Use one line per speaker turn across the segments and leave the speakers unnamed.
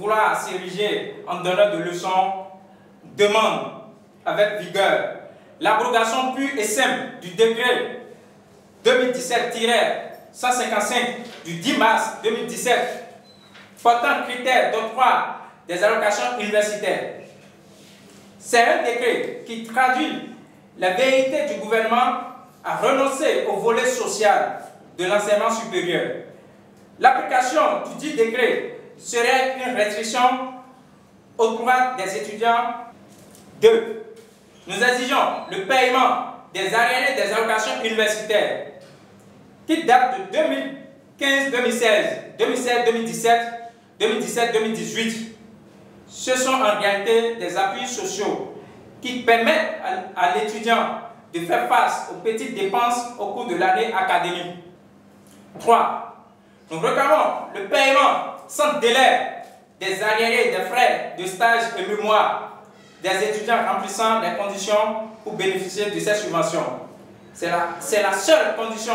vouloir s'ériger en donneur de leçons, demande avec vigueur l'abrogation pure et simple du décret 2017-155 du 10 mars 2017 portant critères d'octroi des allocations universitaires. C'est un décret qui traduit la vérité du gouvernement à renoncer au volet social de l'enseignement supérieur. L'application du dit décret serait une restriction aux droits des étudiants. 2. Nous exigeons le paiement des arriérés des allocations universitaires qui datent de 2015-2016, 2016-2017, 2017-2018. Ce sont en réalité des appuis sociaux qui permettent à l'étudiant de faire face aux petites dépenses au cours de l'année académique. 3. Nous réclamons le paiement sans délai des arriérés des frais de stage et mémoire des étudiants remplissant les conditions pour bénéficier de ces subventions. C'est la seule condition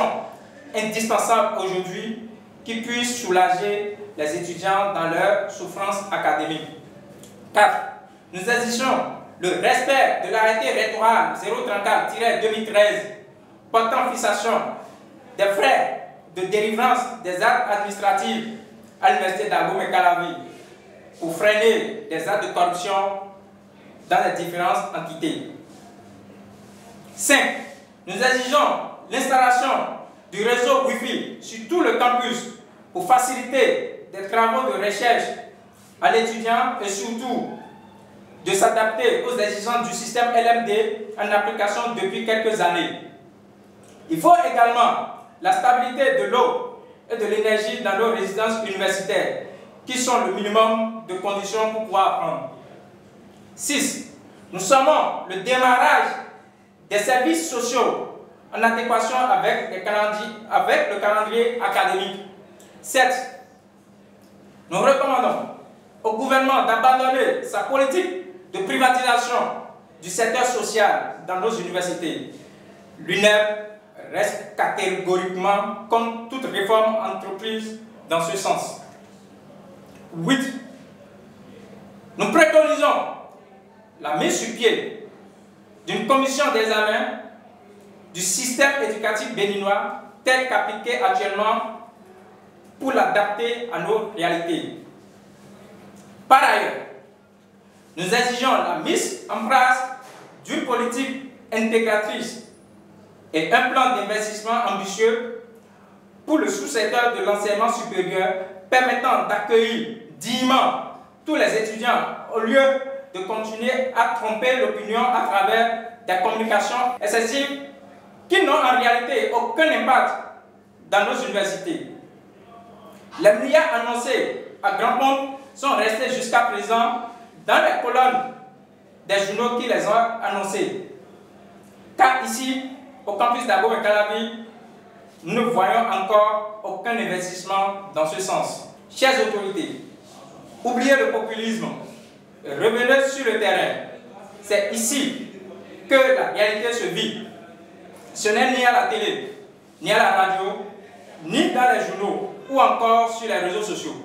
indispensable aujourd'hui qui puisse soulager les étudiants dans leur souffrance académique. 4. Nous exigeons le respect de l'arrêté rectoral 034-2013 portant fixation des frais de délivrance des actes administratifs à l'université d'Abomey-Calavi pour freiner les actes de corruption dans les différentes entités. 5. Nous exigeons l'installation du réseau Wi-Fi sur tout le campus pour faciliter des travaux de recherche à l'étudiant et surtout de s'adapter aux exigences du système LMD en application depuis quelques années. Il faut également la stabilité de l'eau et de l'énergie dans nos résidences universitaires, qui sont le minimum de conditions pour pouvoir apprendre. 6. Nous sommons le démarrage des services sociaux en adéquation avec le calendrier académique. 7. Nous recommandons au gouvernement d'abandonner sa politique de privatisation du secteur social dans nos universités. L'UNEP reste catégoriquement contre toute réforme entreprise dans ce sens. 8. Nous préconisons la mise sur pied d'une commission d'examen du système éducatif béninois tel qu'appliqué actuellement pour l'adapter à nos réalités. Par ailleurs, nous exigeons la mise en place d'une politique intégratrice et un plan d'investissement ambitieux pour le sous-secteur de l'enseignement supérieur permettant d'accueillir dignement tous les étudiants au lieu de continuer à tromper l'opinion à travers des communications excessives qui n'ont en réalité aucun impact dans nos universités. Les milliards annoncés à grand compte sont restés jusqu'à présent dans les colonnes des journaux qui les ont annoncés. Car ici, au campus d'Abomey-Calavi, nous ne voyons encore aucun investissement dans ce sens. Chères autorités, oubliez le populisme, revenez sur le terrain. C'est ici que la réalité se vit. Ce n'est ni à la télé, ni à la radio, ni dans les journaux, ou encore sur les réseaux sociaux.